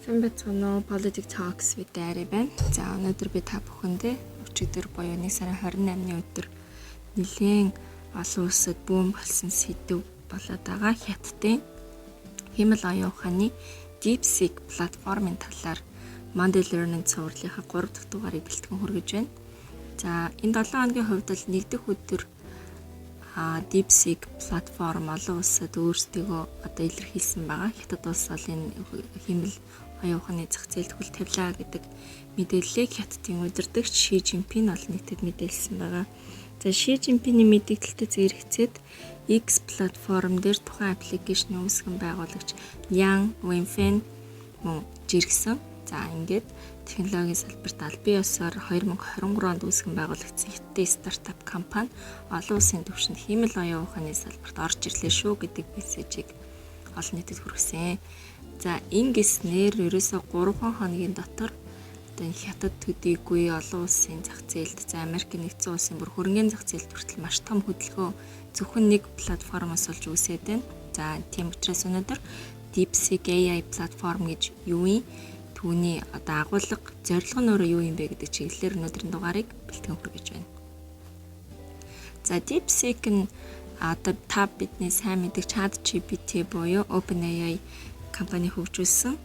Сайн байцгаана уу? Politic Talks with Dairy байна. За өнөөдөр би та бүхэндээ өчигдөр буюу 1 сарын 28-ны өдөр нэлээд олон улсад бүүн болсон сэдв болоод байгаа Хятадын хэмэл оюун ухааны DeepSeek платформын талаар Monday Learning цувралынхаа 3 дахь дугаарыг бэлтгэн хүргэж байна. За энэ 7 хоногийн хувьд л нэгдүгээр өдөр DeepSeek платформ олон улсад өөрсдийгөө одоо илэрхийлсэн байгаа. Хятад улс бол энэ хэмэл оюун ухааны зах зээлд хөл тавилаа гэдэг мэдээллийг Хятадын удирдагч Ши Жинпин олон нийтэд мэдээлсэн байгаа. За Ши Жинпиний мэдээлэлтэд зэрэгцээд X платформ дээр тухайн аппликейшны үүсгэн байгуулагч Ян Вэнфэн мөн жиргсэн. За ингээд технологийн салбарт аль бие ёсоор 2023 онд үүсгэн байгуулагдсан Хятадын стартап компани олон улсын түвшинд хэмэл оюун ухааны салбарт орж ирлээ шүү гэдэг мессежийг олон нийтэд хүргэсэн. За ингэснээр ерөөсө 3 хоногийн дотор одоо Хятад төдийгүй олон улсын зах зээлд за Америкийн нэгдсэн улсын бүр хөрөнгөний зах зээлд хүртэл маш том хөдөлгөөн зөвхөн нэг платформоос олж үүсээд байна. За тийм учраас өнөөдөр DeepSeek AI платформ гэж юу юм? Түүний одоо агуулга зорилго нь өөрөө юу юм бэ гэдэг чиглэлээр өнөөдрийн дугаарыг бэлтгэн хүргэж байна. За DeepSeek нь одоо та бидний сайн мэддэг ChatGPT буюу OpenAI компани хөгжүүлсэн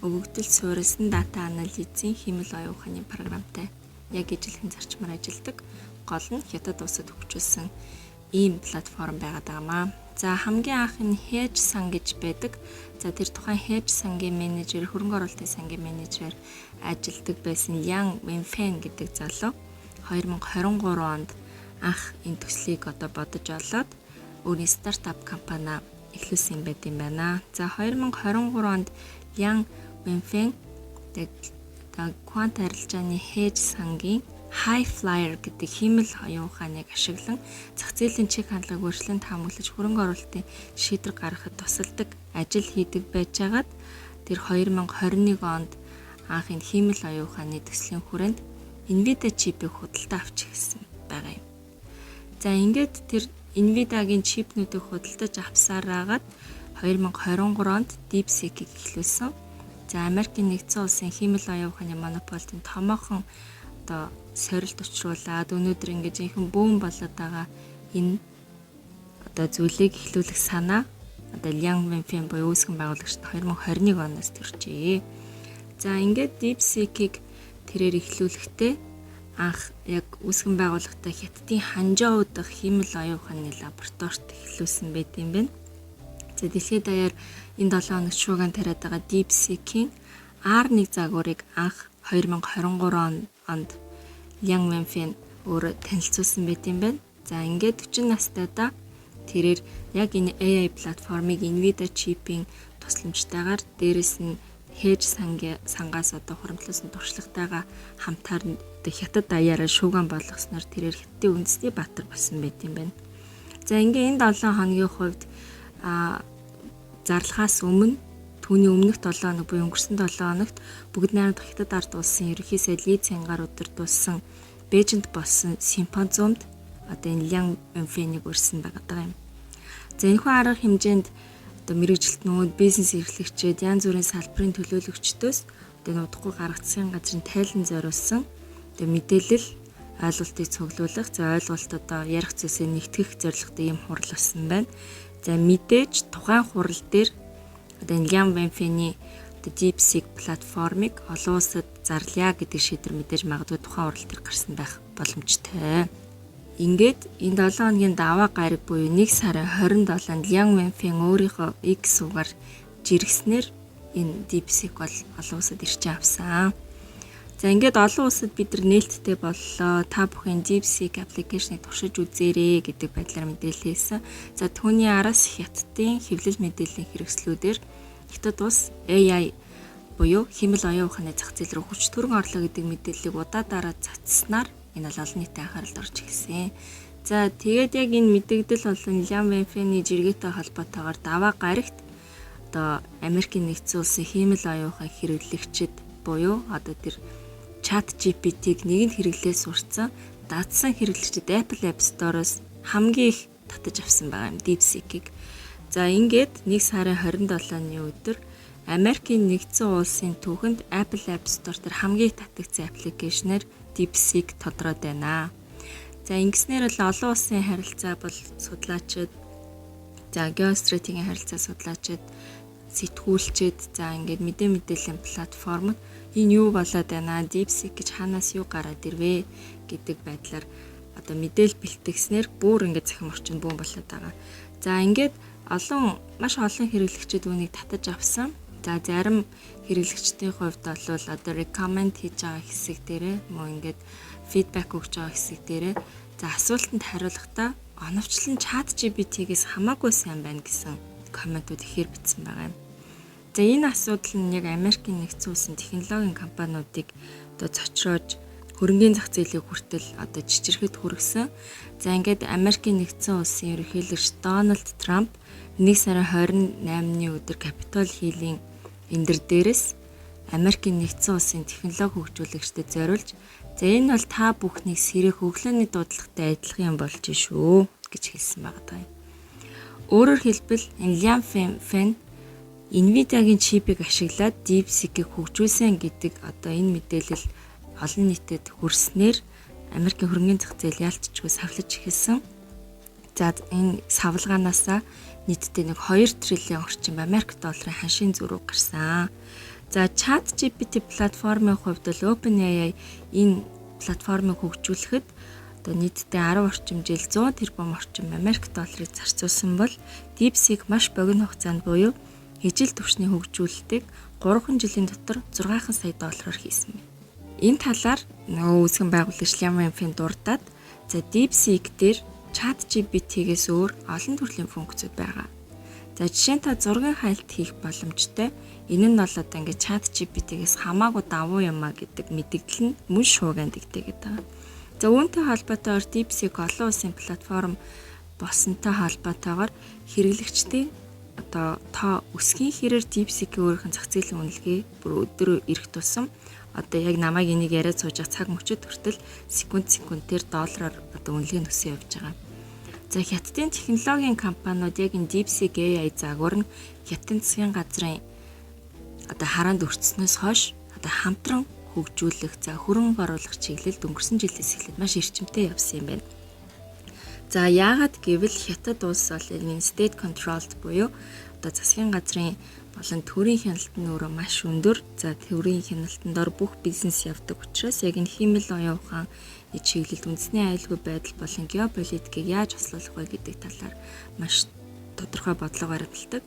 өгөгдөл суурилсан дата анализийн хэмэл оюун ухааны програмтай яг ижилхэн зарчмаар ажилладаг гол нь Хятад улсад хөгжүүлсэн ийм платформ байгаад байгаамаа. За хамгийн анх нь Hedge сан гэж байдаг. За тэр тухайн Hedge сангийн менежер, хөрөнгө оруулалтын сангийн менежерээр ажилладаг байсан Ян Вэнфэн гэдэг залуу 2023 онд анх энэ төслийг одоо бодож олоод өөрийн стартап компани эхлүүлсэн байт юм байна. За 2023 онд Ян Вэнфэн квант арилжааны Hedge сангийн High Flyer гэдэг хэмэл оюун ухааныг ашиглан зах зээлийн чиг хандлагыг өөрчлөн таамаглаж хөрөнгө оруулалтын шийдвэр гаргахад тусалдаг ажил хийдэг байжгаад тэр 2021 онд анх энэ хэмэл оюун ухааны төслийн хүрээнд Nvidia чипийг худалдаа авч ирсэн байгаа юм. За ингээд тэр Nvidia-гийн чипнүүдийг худалдаж авсараагаад 2023 онд DeepSeek-ийг эхлүүлсэн. За Америкийн нэгдсэн улсын хэмэл оюун ухааны монополийн томоохон одоо сорилт учруулад өнөөдөр ингэж ихэнх бүүн болоод байгаа энэ одоо зүйлийг эхлүүлэх санаа одоо Ян Вэнфэн буюу үүсгэн байгуулагчид 2021 оноос төржээ. За ингээд DeepSeek-ийг тэрээр эхлүүлэхдээ анх яг үүсгэн байгуулагчтай Хятадын Ханчжоу дахь хэмэл оюун ухааны лабораторид эхлүүлсэн байт юм байна. За дэлхийд даяар энэ 7 хоногт шуугиан тариад байгаа DeepSeek-ийн R1 загварыг анх 2023 онд Ян Вэнфэн өөрөө танилцуулсан байт юм байна. За ингээд 40 настайдаа тэрээр яг энэ AI платформыг Nvidia чипийн тусламжтайгаар дээрэс нь Hedge сангаас одоо хуримтлуулсан туршлагатайгаа хамтаар Хятад даяараа шуугиан болгосноор тэрээр Хятадын үндэсний баатар болсон байт юм байна. За ингээд энэ 7 хоногийн хувьд зарлахаас өмнө түүний өмнөх 7 хоног буюу өнгөрсөн 7 хоногт бүгд найрамдах Хятад ард улсын ерөнхий сайд Ли Цянгаар удирдуулсан Бээжинд болсон симпозиумд одоо энэ Ян Вэнфэнийг өрсөн байгаа юм. За энэхүү арга хэмжээнд одоо мэрэгжилтнүүд, бизнес эрхлэгчид, янз бүрийн салбарын төлөөлөгчдөөс одоо удахгүй гаргацсан газрын тайлан зориулсан одоо мэдээлэл ойлголтыг цуглуулах, за ойлголт одоо ярих зүйлсээ нэгтгэх зорилготой юм хурал болсон байна. За мэдээж тухайн хурал дээр одоо энэ Ян Вэнфэний одоо DeepSeek платформыг олон улсад зарлая гэдэг шийдвэр мэдээж магадгүй тухайн хурал дээр гарсан байх боломжтой. Ингээд энэ 7 хоногийн даваа гараг буюу 1 сарын 27-нд Ян Вэнфэн өөрийнхөө X сувгаар жиргснээр энэ DeepSeek бол олон улсад ирчээ авсан. За ингээд олон улсад бид нар нээлттэй боллоо. Та бүхэн DeepSeek аппликейшнийг туршиж үзээрэй гэдэг байдлаар мэдээлэл хийсэн. За түүний араас Хятадын хэвлэл мэдээллийн хэрэгслүүдээр Хятад улс AI буюу хэмэл оюун ухааны зах зээл рүү хүч төрөн орлоо гэдэг мэдээллийг удаадараа цацснаар энэ бол олон нийтийн анхааралд орж ирсэн. За тэгээд яг энэ мэдээлэл болон Ян Вэнфэний жиргээтэй холбоотойгоор даваа гарагт одоо Америкийн нэгдсэн улсын хэмэл оюун ухааны хэрэглэгчид буюу одоо тэр ChatGPT-г нэгэнд хэрэглээ сурцсан датсан хэрэглэгчид Apple App Store-оос хамгийн их татаж авсан байгаа юм DeepSeek-ийг. За ингээд 1 сарын 27-ны өдөр Америкийн нэгдсэн улсын түүхэнд Apple App Store дээр хамгийн их татагдсан аппликейшнээр DeepSeek тодроод байна. За ингэснээр л олон улсын харилцаа бол судлаачид, за геостратегийн харилцаа судлаачид, сэтгүүлчид, за ингээд мэдээллийн платформ энэ юу болоод байна? DeepSeek гэж хаанаас юу гараад ирвэ гэдэг байдлаар одоо мэдээлэл бэлтгэснээр бүр ингээд захим орчин бүүн болоод байгаа. За ингээд маш олон хэрэглэгчид үүнийг татаж авсан. За зарим хэрэглэгчдийн хувьд бол одоо recommend хийж байгаа хэсэг дээрээ мөн ингээд feedback өгч байгаа хэсэг дээрээ за асуултанд хариулахдаа оновчлон ChatGPT-гээс хамаагүй сайн байна гэсэн комментууд ихээр бичсэн байгаа юм. За энэ асуудал нь яг Америкийн нэгдсэн улсын технологийн компаниудыг одоо цочроож хөрөнгөний зах зээлийг хүртэл одоо жижигрэхэд хүргэсэн. За ингээд Америкийн нэгдсэн улсын ерөнхийлөгч Дональд Трамп 1 сарын 28-ны өдөр Capitol Hill-ийн эндэр дээрээс Америкийн нэгдсэн улсын технологи хөгжүүлэгчдэд зориулж за энэ бол та бүхнийг сэрэх өглөөний дуудлагатай адилхан юм болж шүү гэж хэлсэн байгаа. Өөрөөр хэлбэл энэ Liam Fan Nvidia-гийн чипийг ашиглаад DeepSeek-ийг хөгжүүлсэн гэдэг одоо энэ мэдээлэл олон нийтэд хүрснээр Америкийн хөрөнгөний зах зээл ялцчгүй савлаж эхэлсэн. За энэ савлгаанаасаа нийтдээ 2 триллион орчим Америк долларын ханшийн зөрүү гарсан. За ChatGPT платформын хувьд л OpenAI энэ платформыг хөгжүүлэхэд одоо нийтдээ 10 орчим жил 100 тэрбум орчим Америк долларыг зарцуулсан бол DeepSeek маш богино хугацаанд буюу ижил түвшний хөгжүүлэлтийг 3 жилийн дотор 6 сая доллараар хийсэн байна. Энэ талаар үүсгэн байгуулагч Liam Fan дурдаад за DeepSeek дээр ChatGPT-гээс өөр олон төрлийн функцүүд байгаа. За жишээ нь та зургийн хайлт хийх боломжтой. Энэ нь бол одоо ингээд ChatGPT-гээс хамаагүй давуу юмаа гэдэг мэдээлэл нь мөн шуугианд игдэгээд байгаа. За үүнтэй холбоотойгоор DeepSeek олон улсын платформ болсонтой холбоотойгоор хэрэглэгчдийн одоо та өсгийн хэрээр DeepSeek-ийн өөрийнх нь зах зээлийн үнэлгээ бүр өдөр ирэх тусам одоо яг намайг энийг яриад сууж байгаа цаг мөчид хүртэл секундээр доллараар одоо үнэлгээ нөсөн явж байгаа. За хятадын технологийн компаниуд яг энэ DeepSeek AI загвар нь хятадын засгийн газрын одоо хараанд өртснөөс хойш одоо хамтран хөгжүүлэх, за хөрөнгө оруулах чиглэлд өнгөрсөн жилээс эхлээд маш эрчимтэй явсан юм байна. За яагаад гэвэл хятад улс бол энэ state controlled буюу одоо засгийн газрын болон төрийн хяналтын өөрөө маш өндөр. За төрийн хяналтандор бүх бизнес явдаг учраас яг энэ хиймэл оюун ухаан чиглэлд үндэсний аюулгүй байдал болон геополитикийг яаж хослуулах вэ гэдэг талаар маш тодорхой бодлого баримталдаг.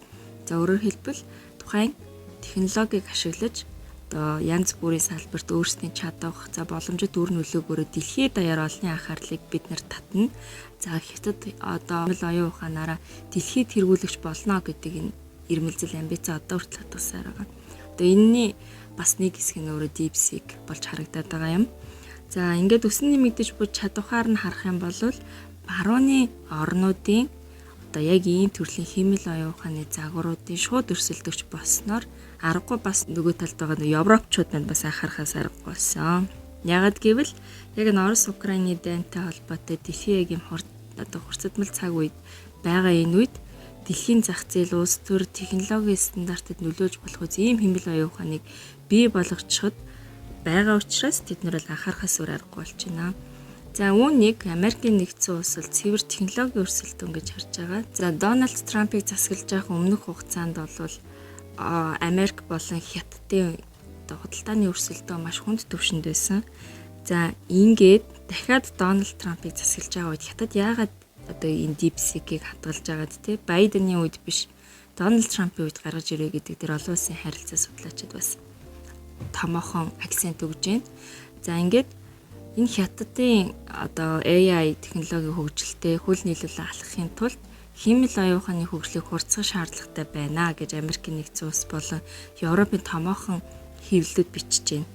За өөрөөр хэлбэл тухайн технологиг ашиглаж одоо янз бүрийн салбарт өөрсдийн чадах, за боломжит үр нөлөөгөөрөө дэлхийд даяар олонний анхаарлыг бид нэр татна. За хятад одоо оюун ухаанаараа дэлхийд тэргүүлэгч болно гэдэг энэ ирмэлзэл амбиц одоо хүртэл хатгасаар байгаа. Одоо энэний бас нэг хэсэг нь өөрөө DeepSeek болж харагдаад байгаа юм. За ингээд өсөн нэмэгдэж буй чадвараар нь харах юм бол барууны орнуудын одоо яг ийм төрлийн хиймэл оюун ухааны загваруудын шууд өрсөлдөгч болсноор аргагүй бас нөгөө талд байгаа европчууд манд бас анхаарахаас аргагүй болсон. Яагад гэвэл яг нь Орос Украины дайнтай холбоотой дэлхийн ягийн одоо хурцдмал цаг үед байгаа энэ үед дэлхийн зах зээл улс төр технологийн стандартад нөлөөлж болох үс ийм хиймэл оюун ухааныг бий болгочиход байгаа учраас тэд нар л анхаарахаас өөр аргагүй болж байна. За үүнийг Америкийн нэгдсэн улс бол цэвэр технологийн өрсөлдөөн гэж харж байгаа. За Дональд Трампыг засаглаж явах өмнөх хугацаанд бол Америк болон Хятадын худалдааны өрсөлдөөн маш хүнд түвшинд байсан. За ингээд дахиад Дональд Трампыг засаглаж байгаа үед Хятад яагаад одоо энэ DeepSeek-ийг хадгалж байгаад те Байдены үед биш Дональд Трампын үед гаргаж ирээ гэдэг дээр олон улсын харилцаа судлаачид бас томоохон акцент өгж байна. За ингээд энэ хятадын одоо AI технологийн хөгжилтэй хөл нийлүүлэлт алхахын тулд хиймэл оюун ухааны хөгжлийг хурцгах шаардлагатай байна гэж Америкийн нэгдсэн улс болон Европын томоохон хэвлэлүүд бичиж байна.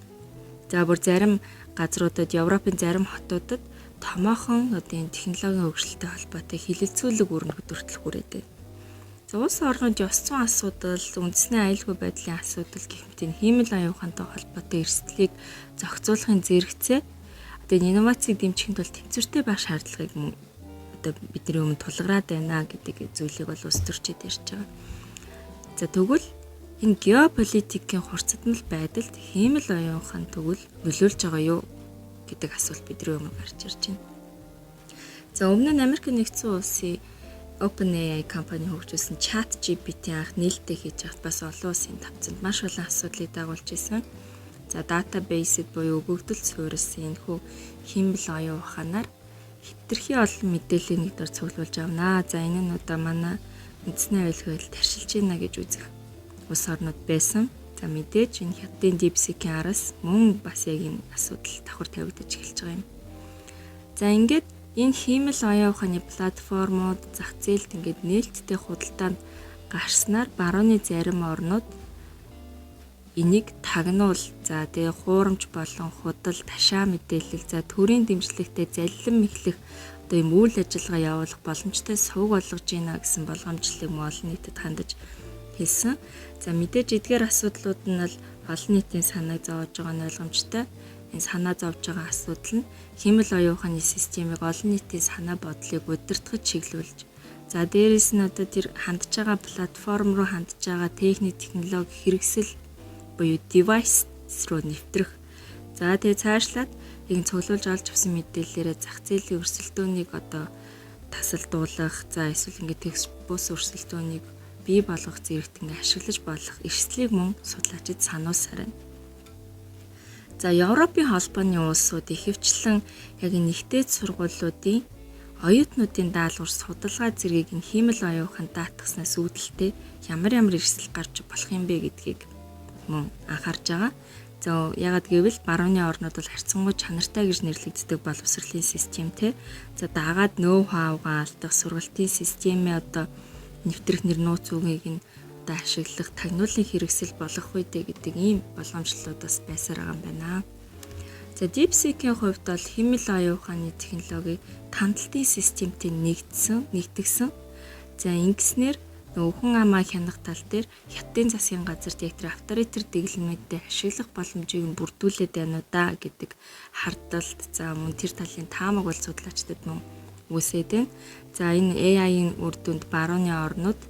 За бүр зарим газруудад Европын зарим хотуудад томоохон одоо энэ технологийн хөгжилтэй холбоотой хилэлцүүлэг өрнөд хүртэл хүрээд байна. За улс орнууд ёс зүйн асуудал, үндэсний аюулгүй байдлын асуудал гэх мэт энэ хиймэл оюун ухаантай холбоотой эрсдлийг зохицуулахын зэрэгцээ одоо инновацийг дэмжихэд бол тэнцвэртэй байх шаардлагыг одоо бидний өмнө тулгараад байна гэдэг зүйлийг бол улс төрчид ярьж байгаа. За тэгвэл Энэ геополитикийн хурцдмал байдалд хиймэл оюун ухаан тэгвэл нөлөөлж байгаа юу гэдэг асуулт бидний өмнө гарч ирж байна. За өмнө нь Америк нэгдсэн улсын OpenAI компани хөгжүүлсэн ChatGPT анх нээлттэй хийж байхад бас олон улсын тавцанд маш олон асуудлыг дагуулж исэн. За database-д буюу өгөгдөл суурилсан энэхүү хиймэл оюун ухаанаар хэтэрхий олон мэдээллийг нэгдүгээр цуглуулж авнаа. За энэ нь одоо манай үндэсний аюулгүй байдал таршилж байна гэж үзэх улс орнууд байсан. За мэдээж энэ хятадын DeepSeek-ийн араас мөн бас яг энэ асуудал давхар тавигдаж эхэлж байгаа юм. За ингээд энэ хиймэл оюун ухааны платформуд зах зээлд ингээд нээлттэй худалдаанд гарснаар барууны зарим орнууд энийг тагнуул, за тэгээ хуурамч болон худал, ташаа мэдээлэл, за төрийн дэмжлэгтэй заллин мэхлэх одоо юм үйл ажиллагаа явуулах боломжтой сувг болгож гинэ гэсэн болгоомжлолыг олон нийтэд хандаж хэлсэн. За мэдээж эдгээр асуудлууд нь бол олон нийтийн санааг зовоож байгаа нь ойлгомжтой. Энэ санаа зовж байгаа асуудал нь хиймэл оюун ухааны системийг олон нийтийн санаа бодлыг удирдахад чиглүүлж, за дээрэс нь одоо тэр хандж байгаа платформ руу хандж байгаа техник технологи хэрэгсэл буюу device руу нэвтрэх. За тэгээ цаашлаад ийм цуглуулж олж авсан мэдээллээрээ зах зээлийн өрсөлдөөнийг одоо тасалдуулах, за эсвэл ингээд текст бус өрсөлдөөнийг бий болгох зэрэгт ингээд ашиглаж болох эрсдлийг мөн судлаачид сануулсаар байна. За Европын холбооны улсууд ихэвчлэн яг нэгдээд сургуулиудын оюутнуудын даалгавар судалгаа зэргийг нь хиймэл оюун ухаанд даатгаснаас үүдэлтэй ямар эрсдэл гарч болох юм бэ гэдгийг мөн анхаарж байгаа. За ягаад гэвэл барууны орнууд бол харьцангуй чанартай гэж нэрлэгддэг боловсролын системтэй. За дагаад ноу-хаугаа алдах, сургалтын системээ одоо нэвтрэх нэр нууц үгийг нь одоо ашиглах, тагнуулын хэрэгсэл болох үедээ гэдэг ийм болгоомжлолууд бас байсаар байгаа юм байна. За DeepSeek-ийн хувьд бол хиймэл оюун ухааны технологиг тандалтын системтэй нэгтгэсэн. За ингэснээр хүн амаа хянах тал дээр хятадын засгийн газарт яг тэр авторитар дэглэмүүдтэй ашиглах боломжийг бүрдүүлээд байна уу да гэдэг хардталт, за мөн тэр талын таамаг бол судлаачдад мөн үсээд байна. За энэ AI-ийн үр дүнд барууны орнууд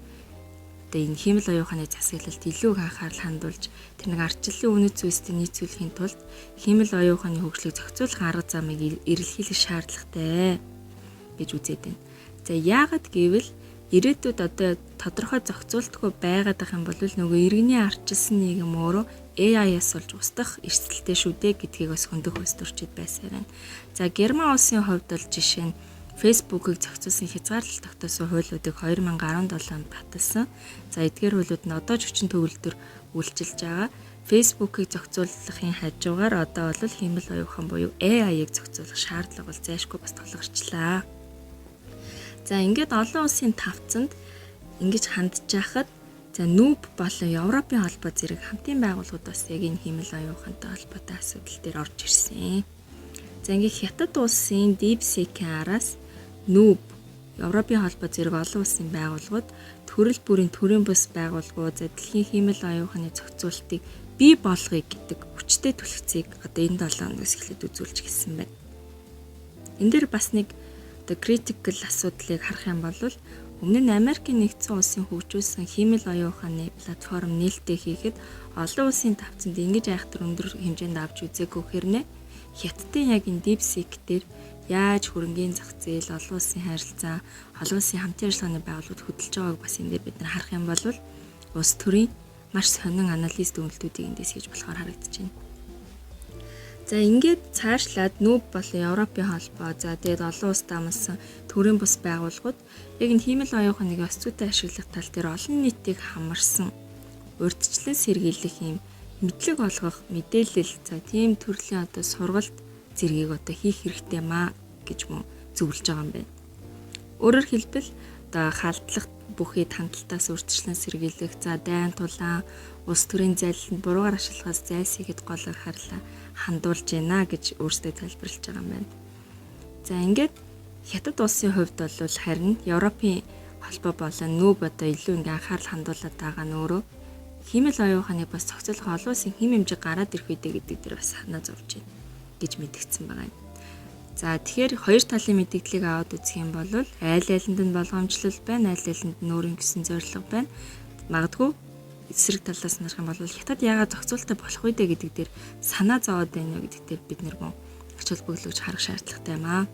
одоо энэ хиймэл оюун ухааны засаглалт илүү их анхаарал хандуулж тэр нэг ардчлалын үнэт зүйлстэй нийцүүлэхийн тулд хиймэл оюун ухааны хөгжлийг зохицуулах арга замыг эрэлхийлэх шаардлагатай гэж үзээд байна. За яагаад гэвэл ирээдүйд одоо тодорхой зохицуултгүй байгаад байх юм бол нөгөө иргэний ардчилсан нийгэм өөрөө AI-аас болж устдах эрсдэлтэй шүү дээ гэдгийг бас хөндөх өстөрчид байсаар байна. За Герман улсын хувьд бол жишээ нь Facebook-ыг зохицуулсан хязгаарлалт тогтоосон хуулиудыг 2017 онд баталсан. За эдгээр хуулиуд нь одоо ч хүчин төвлөлтөөр үйлчилж байгаа. Facebook-ыг зохицуулахын хажуугаар одоо бол хиймэл оюун ухаан буюу AI-ыг зохицуулах шаардлага бол зайлшгүй бас тулгарчлаа. За ингээд олон улсын тавцанд ингэж хандж байхад за Noob болон Европын холбоо зэрэг хамтын байгууллагууд бас яг энэ хиймэл оюун ухаантай холбоотой асуудал дээр орж ирсэн. За ингээд Хятад улсын DeepSeek-ийн араас Noob, Европын холбоо зэрэг олон улсын байгууллагууд төрөл бүрийн төрийн бус байгууллагууд за дэлхийн хиймэл оюун ухааны зохицуултыг бий болгоё гэдэг хүчтэй түлхцийг одоо энэ 7 хоногоос эхлээд үзүүлж гисэн байна. Энэ дээр бас нэг одоо critical асуудлыг харах юм бол өмнө нь Америкийн нэгдсэн улсын хөгжүүлсэн хиймэл оюун ухааны платформ нээлттэй хийхэд олон улсын тавцанд ингэж айхтар өндөр хэмжээнд авч үзээгүй хэрнээ Хятадын яг энэ DeepSeek дээр яаж хөрөнгөний зах зээл, олон улсын харилцаа, олон улсын хамтын ажиллагааны байгууллагууд хөдөлж байгааг бас энэ дээр бид нар харах юм бол улс төрийн маш сонин анализ дүгнэлтүүдийг эндээс хийж болохоор харагдаж байна. За ингээд цаашлаад Noob болон Европын холбоо за тэгээд олон улстай хамтсан төрийн бус байгууллагууд яг энэ хиймэл оюун ухааныг ёс зүйтэй ашиглах тал дээр олон нийтийг хамарсан урьдчилан сэргийлэх юм мэдлэг олгох мэдээлэл за тийм төрлийн одоо сургалт зэргийг одоо хийх хэрэгтэй маа гэж мөн зөвлөж байгаа юм байна. Өөрөөр хэлбэл одоо халдлагт бүхий хандлтаас урьдчилан сэргийлэх за дайн тулаан улс төрийн залиланд буруугаар ашиглахаас зайлсхийхэд гол анхаарлаа хандуулж байна гэж өөрсдөө тайлбарлаж байгаа юм байна. За ингээд Хятад улсын хувьд бол харин Европын холбоо болон Noob одоо илүү ингээ анхаарал хандуулаад байгаа нь өөрөө хиймэл оюун ухааныг бас зохицуулах олон улсын хэм хэмжээ гараад ирэх үедээ гэдэг дээр бас санаа зовж байна гэж мэдгдсэн байгаа юм. За тэгэхээр хоёр талын мэдээллийг аваад үзэх юм бол аль алинд нь болгоомжлол байна, аль алинд нь өөрийн гэсэн зорилго байна. Магадгүй эсрэг талаас нь харах юм бол хятад яагаад зохицуулалттай болох вэ гэдэг дээр санаа зовоод байна уу гэдэг дээр бид нэр мөн ач холбогдолж харах шаардлагатай юм аа.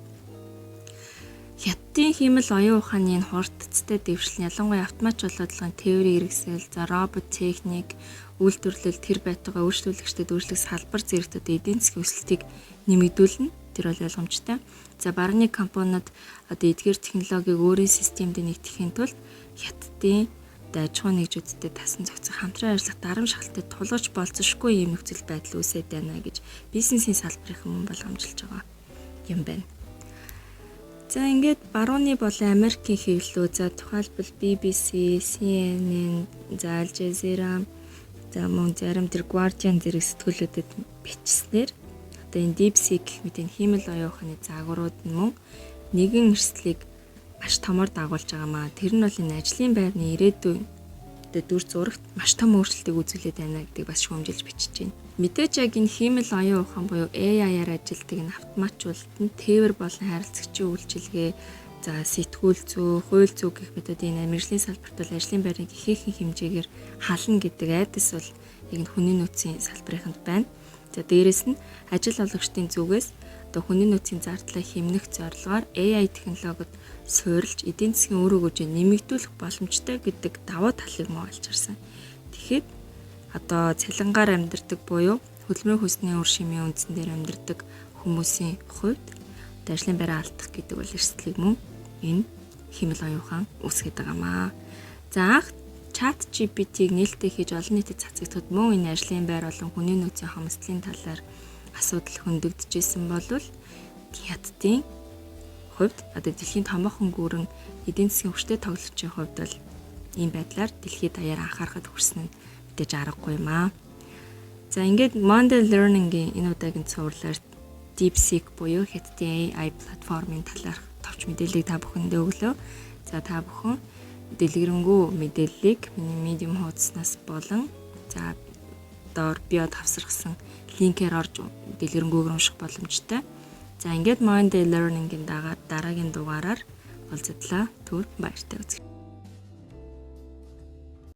Хятадын хиймэл оюун ухааны хурдцтай дэвшил нь ялангуяа автомат жолоодлагын тээврийн хэрэгсэл, робот техник, үйлдвэрлэл, тэр байтугай өөрчлөлөгчдөд өөрчлөх салбар зэрэгт эдийн засгийн өсөлтийг нэмэгдүүлнэ. Тэр бол ойлгомжтой. За барууны компаниуд эдгээр технологиг өөрийн системд нэгтгэхийн тулд хятадын аж ахуй нэгжүүдтэй тасан зохицох хамтран ажиллах дарамт шалтгаалтай тулгаж болцсошгүй юм нөхцөл байдал үүсээд байна гэж бизнесийн салбарын хүмүүс болгоомжилж байгаа юм байна. За ингээд барууны болон Америкийн хэвлэлүүд за тухайлбал BBC, CNN, за Al Jazeera, за мөн зарим тэр Guardian зэрэг сэтгүүлүүдэд бичснээр одоо энэ DeepSeek гэх мэт энэ хиймэл оюун ухааны загварууд нь мөн нэгэн эрсдлийг маш томор дагуулж байгаамаа. Тэр нь бол энэ ажлын байрны ирээдүйн дүр зурагт маш том өөрчлөлтийг үзүүлээд байна гэдгийг бас шүүмжилж бичиж байна. Мэдээж яг энэ хиймэл оюун ухаан буюу AI-аар ажилтдаг энэ автоматжуулалт нь тээвэр болон харилцагчийн үйлчилгээ, за сэтгүүл зүй, хууль зүй гэх мэт энэ мэргэжлийн салбарт бол ажлын байрыг ихээхэн хэмжээгээр хална гэдэг айдас бол яг нь хүний нөөцийн салбарыханд байна. За дээрэс нь ажил олгогчдын зүгээс одоо хүний нөөцийн зардлаа хэмнэх зорилгоор AI технологид суурилж эдийн засгийн үр өгөөжийг нэмэгдүүлэх боломжтой гэдэг давуу талыг мөн олж харсан. Тэгэхэд одоо цалингаар амьдардаг буюу хөдөлмөрийн хүнсний үр шимийн үндсэн дээр амьдардаг хүмүүсийн хувьд ажлын байраа алдах гэдэг бол эрсдлийг мөн энэ хиймэл оюун ухаан үүсгэж байгаамаа. За анх ChatGPT-г нээлттэй хийж олон нийтэд цацагдахад мөн энэ ажлын байр болон хүний нөөцийн хомсдлын талаар асуудал хөндөгдөжсэн болвол хятадын хувьд одоо дэлхийн томоохон гүрэн эдийн засгийн хүчтэй тоглогчийн хувьд бол ийм байдлаар дэлхийд даяар анхаарахад хүрсэн нь мэдээж аргагүй юм аа. За ингээд Monday Learning-ийн энэ удаагийн цувралаар DeepSeek буюу хятадын AI платформын талаарх товч мэдээллийг та бүхэндээ өглөө. За та бүхэн дэлгэрэнгүй мэдээллийг миний Medium хуудаснаас болон за доор био тавсархсан линкээр орж дэлгэрэнгүйгээр унших боломжтой. За ингээд Monday Learning-ийн дараагийн дугаараар уулзтлаа. Түр баяртай үзье.